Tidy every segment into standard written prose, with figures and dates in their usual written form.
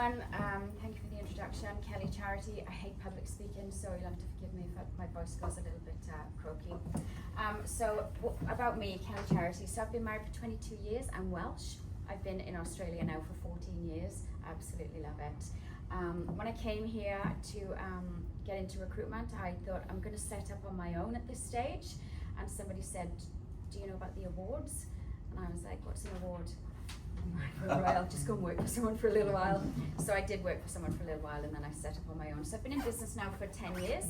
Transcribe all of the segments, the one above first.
everyone. Thank you for the introduction. Kelly Charity. I hate public speaking, so you'll have to forgive me if my voice goes a little bit croaky. About me, Kelly Charity. So I've been married for 22 years. I'm Welsh. I've been in Australia now for 14 years. Absolutely love it. When I came here to get into recruitment, I thought I'm going to set up on my own at this stage. And somebody said, do you know about the awards? And I was like, what's an award? I'll just go and work for someone for a little while. So I did work for someone for a little while, and then I set up on my own. So I've been in business now for 10 years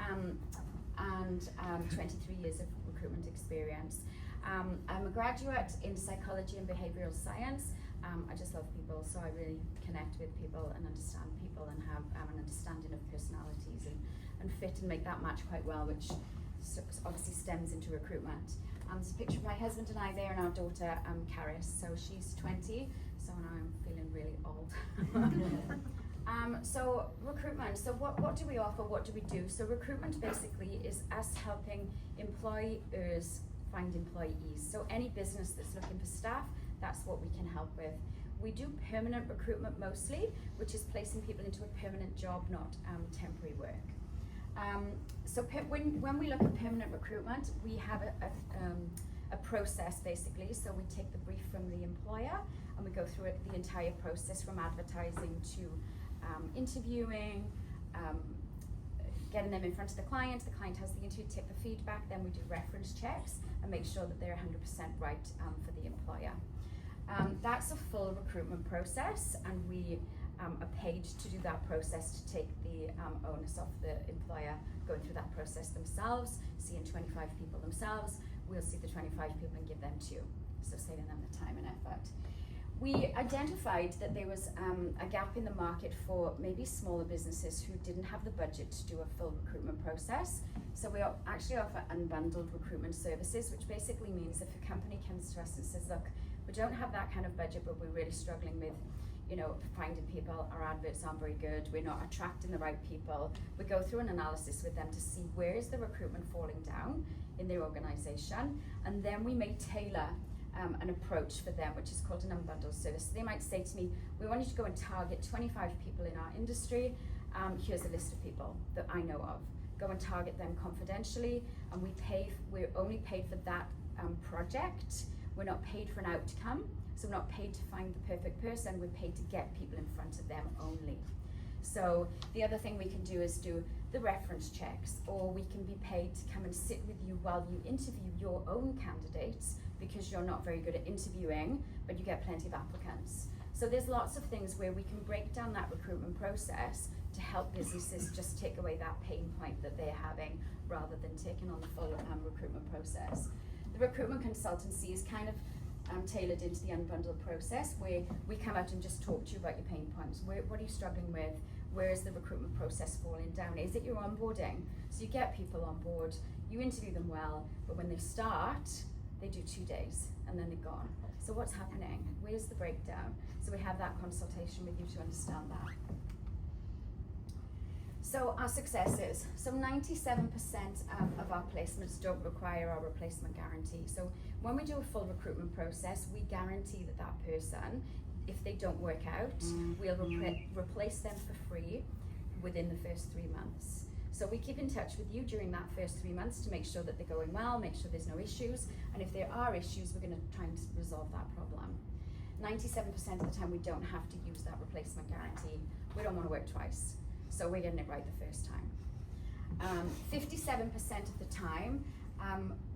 and 23 years of recruitment experience. I'm a graduate in psychology and behavioral science. I just love people, so I really connect with people and understand people and have an understanding of personalities and fit and make that match quite well, which obviously stems into recruitment. There's a picture of my husband and I there, and our daughter, Caris. So she's 20, so now I'm feeling really old. So recruitment, so what do we offer, what do we do? So recruitment basically is us helping employers find employees. So any business that's looking for staff, that's what we can help with. We do permanent recruitment mostly, which is placing people into a permanent job, not temporary work. When we look at permanent recruitment, we have a process basically. So we take the brief from the employer and we go through the entire process from advertising to interviewing, getting them in front of the client. The client has the interview, take the feedback, then we do reference checks and make sure that they're 100% right for the employer. That's a full recruitment process, and we are paid to do that process, to take the onus off the employer going through that process themselves, seeing 25 people themselves. We'll see the 25 people and give them two, so saving them the time and effort. We identified that there was a gap in the market for maybe smaller businesses who didn't have the budget to do a full recruitment process. So we actually offer unbundled recruitment services, which basically means if a company comes to us and says, look, we don't have that kind of budget, but we're really struggling with finding people, our adverts aren't very good, we're not attracting the right people. We go through an analysis with them to see where is the recruitment falling down in their organization, and then we may tailor an approach for them, which is called an unbundled service. So they might say to me, we want you to go and target 25 people in our industry. Here's a list of people that I know of. Go and target them confidentially, and we're only paid for that project. We're not paid for an outcome. So we're not paid to find the perfect person, we're paid to get people in front of them only. So the other thing we can do is do the reference checks, or we can be paid to come and sit with you while you interview your own candidates, because you're not very good at interviewing, but you get plenty of applicants. So there's lots of things where we can break down that recruitment process to help businesses just take away that pain point that they're having, rather than taking on the full recruitment process. The recruitment consultancy is kind of tailored into the unbundled process, where we come out and just talk to you about your pain points. What are you struggling with? Where is the recruitment process falling down? Is it your onboarding? So you get people on board, you interview them well, but when they start, they do 2 days and then they're gone. So what's happening? Where's the breakdown? So we have that consultation with you to understand that. So our successes. So 97% of our placements don't require our replacement guarantee. So when we do a full recruitment process, we guarantee that that person, if they don't work out, we'll replace them for free within the first 3 months. So we keep in touch with you during that first 3 months to make sure that they're going well, make sure there's no issues, and if there are issues, we're going to try and resolve that problem. 97% of the time we don't have to use that replacement guarantee. We don't want to work twice. So we're getting it right the first time. 57% of the time,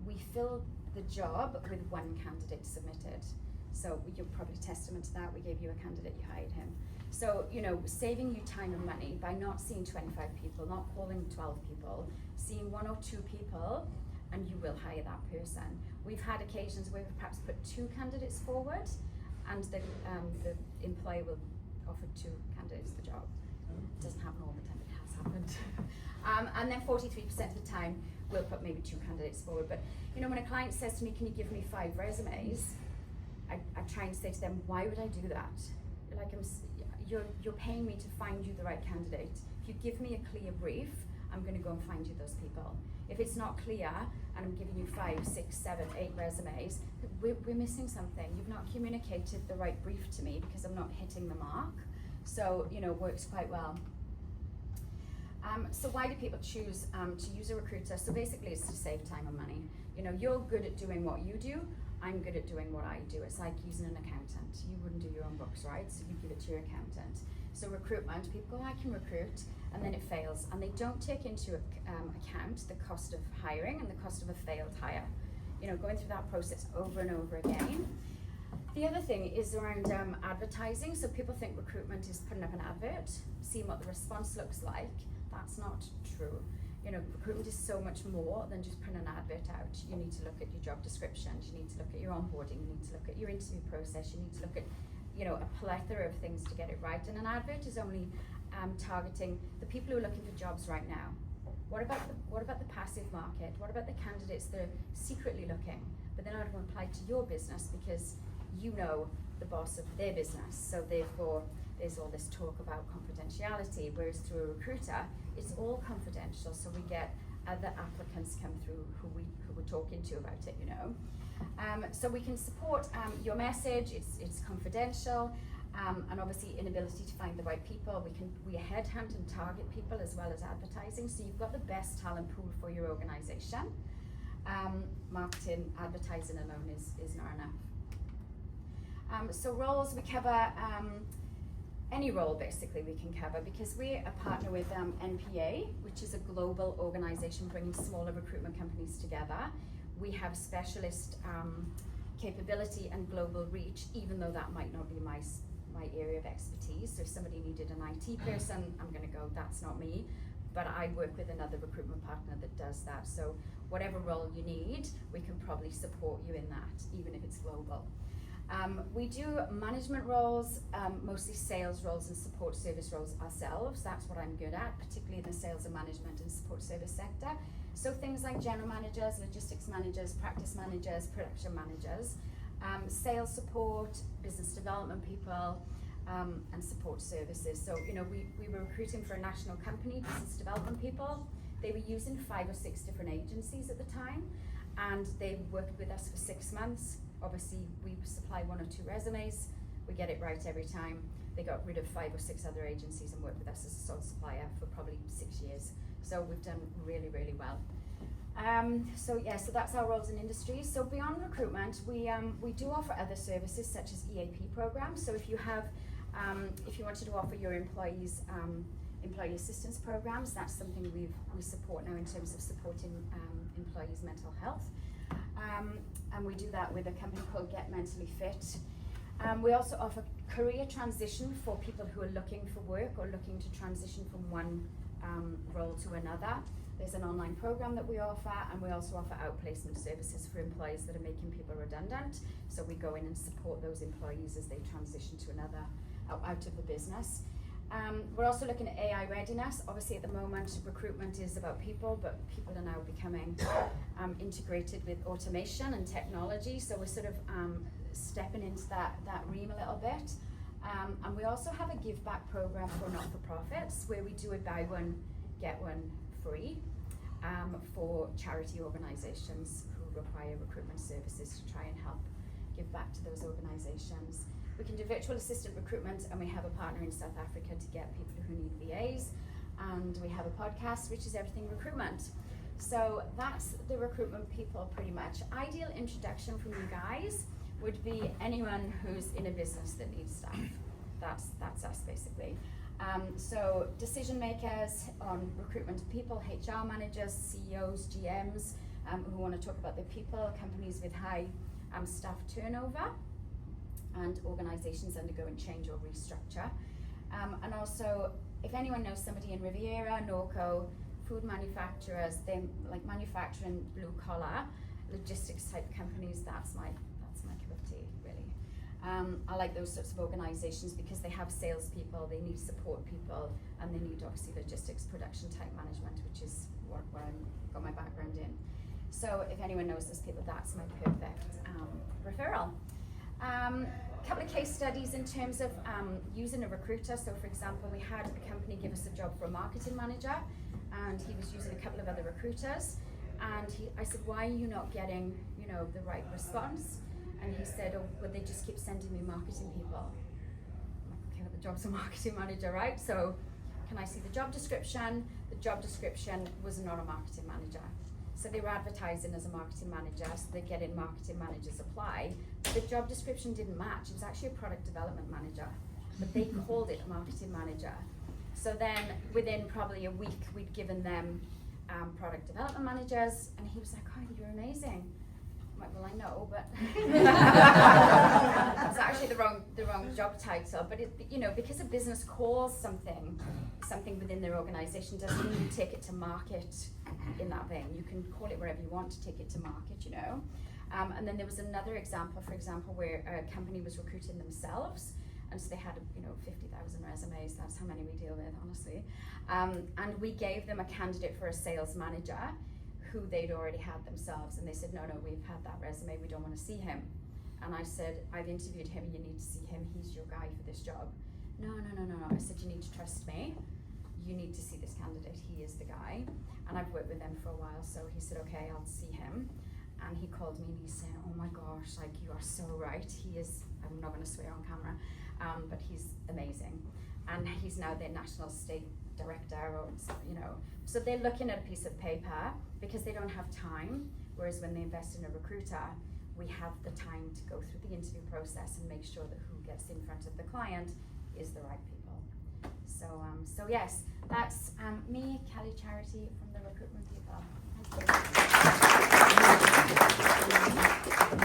we fill the job with one candidate submitted. So you're probably testament to that. We gave you a candidate, you hired him. So, saving you time and money by not seeing 25 people, not calling 12 people, seeing 1 or 2 people, and you will hire that person. We've had occasions where we've perhaps put 2 candidates forward, and the employer will offer 2 candidates the job. It doesn't happen all the time, it has happened. And then 43% of the time, we'll put maybe 2 candidates forward. But when a client says to me, can you give me 5 resumes? I try and say to them, why would I do that? You're paying me to find you the right candidate. If you give me a clear brief, I'm going to go and find you those people. If it's not clear, and I'm giving you 5, 6, 7, 8 resumes, we're missing something. You've not communicated the right brief to me because I'm not hitting the mark. So, works quite well. So why do people choose to use a recruiter? So basically it's to save time and money. You're good at doing what you do, I'm good at doing what I do. It's like using an accountant. You wouldn't do your own books, right? So you give it to your accountant. So recruitment, people go, I can recruit, and then it fails. And they don't take into account the cost of hiring and the cost of a failed hire. Going through that process over and over again. The other thing is around advertising. So people think recruitment is putting up an advert, seeing what the response looks like. That's not true. Recruitment is so much more than just putting an advert out. You need to look at your job descriptions, you need to look at your onboarding, you need to look at your interview process, you need to look at a plethora of things to get it right. And an advert is only targeting the people who are looking for jobs right now. What about the passive market? What about the candidates that are secretly looking, but they're not going to apply to your business because the boss of their business? So therefore, there's all this talk about confidentiality, whereas through a recruiter, it's all confidential. So we get other applicants come through who we're talking to about it. So we can support your message. It's confidential. And obviously inability to find the right people. We headhunt and target people as well as advertising. So you've got the best talent pool for your organization. Marketing, advertising alone is not enough. So roles, we cover any role basically we can cover, because we're a partner with NPA, which is a global organization bringing smaller recruitment companies together. We have specialist capability and global reach, even though that might not be my area of expertise. So if somebody needed an IT person, I'm going to go, that's not me, but I work with another recruitment partner that does that. So whatever role you need, we can probably support you in that, even if it's global. We do management roles, mostly sales roles and support service roles ourselves. That's what I'm good at, particularly in the sales and management and support service sector. So things like general managers, logistics managers, practice managers, production managers, sales support, business development people, and support services. So, we were recruiting for a national company, business development people. They were using 5 or 6 different agencies at the time, and they worked with us for 6 months. Obviously, we supply 1 or 2 resumes. We get it right every time. They got rid of 5 or 6 other agencies and worked with us as a sole supplier for probably 6 years. So we've done really, really well. So that's our roles in industry. So beyond recruitment, we do offer other services such as EAP programs. So if you wanted to offer your employees employee assistance programs, that's something we support now in terms of supporting employees' mental health. And we do that with a company called Get Mentally Fit. We also offer career transition for people who are looking for work or looking to transition from one role to another. There's an online program that we offer, and we also offer outplacement services for employees that are making people redundant. So we go in and support those employees as they transition to another, out of the business. We're also looking at AI readiness. Obviously at the moment, recruitment is about people, but people are now becoming integrated with automation and technology. So we're sort of stepping into that realm a little bit. And we also have a give back program for not-for-profits where we do a buy one, get one free for charity organizations who require recruitment services to try and help give back to those organizations. We can do virtual assistant recruitment, and we have a partner in South Africa to get people who need VAs. And we have a podcast, which is Everything Recruitment. So that's the recruitment people pretty much. Ideal introduction from you guys would be anyone who's in a business that needs staff. That's us basically. So decision makers on recruitment of people, HR managers, CEOs, GMs, who want to talk about their people, companies with high staff turnover, and organizations undergoing change or restructure. And also, if anyone knows somebody in Riviera, Norco, food manufacturers, they like manufacturing, blue collar, logistics type companies, that's my cup of tea, really. I like those sorts of organizations because they have salespeople, they need support people, and they need obviously logistics, production type management, which is what I've got my background in. So if anyone knows those people, that's my perfect referral. Couple of case studies in terms of using a recruiter. So for example, we had a company give us a job for a marketing manager, and he was using a couple of other recruiters, and I said, why are you not getting the right response? And he said, oh, well, they just keep sending me marketing people. I'm like, okay, well, the job's a marketing manager, right? So can I see the job description? The job description was not a marketing manager. So they were advertising as a marketing manager, so they get in marketing managers apply. But the job description didn't match. It was actually a product development manager, but they called it a marketing manager. So then within probably a week, we'd given them product development managers, and he was like, "Oh, you're amazing." I'm like, "Well, I know, but it's actually the wrong job title." But it, you know, because a business calls something within their organization doesn't mean you take it to market in that vein. You can call it wherever you want to take it to market, you know. And then there was another example, for example, where a company was recruiting themselves, and so they had, 50,000 resumes. That's how many we deal with, honestly. And we gave them a candidate for a sales manager who they'd already had themselves, and they said, no, we've had that resume, we don't want to see him. And I said, I've interviewed him, you need to see him, he's your guy for this job. No. I said, you need to trust me. You need to see this candidate, he is the guy. And I've worked with him for a while, so he said, okay, I'll see him. And he called me and he said, oh my gosh, like, you are so right. He is, I'm not going to swear on camera, but he's amazing. And he's now their national state director, or, so they're looking at a piece of paper because they don't have time. Whereas when they invest in a recruiter, we have the time to go through the interview process and make sure that who gets in front of the client is the right people. So yes, that's me, Kelly Charity from the Recruitment People. Thank you.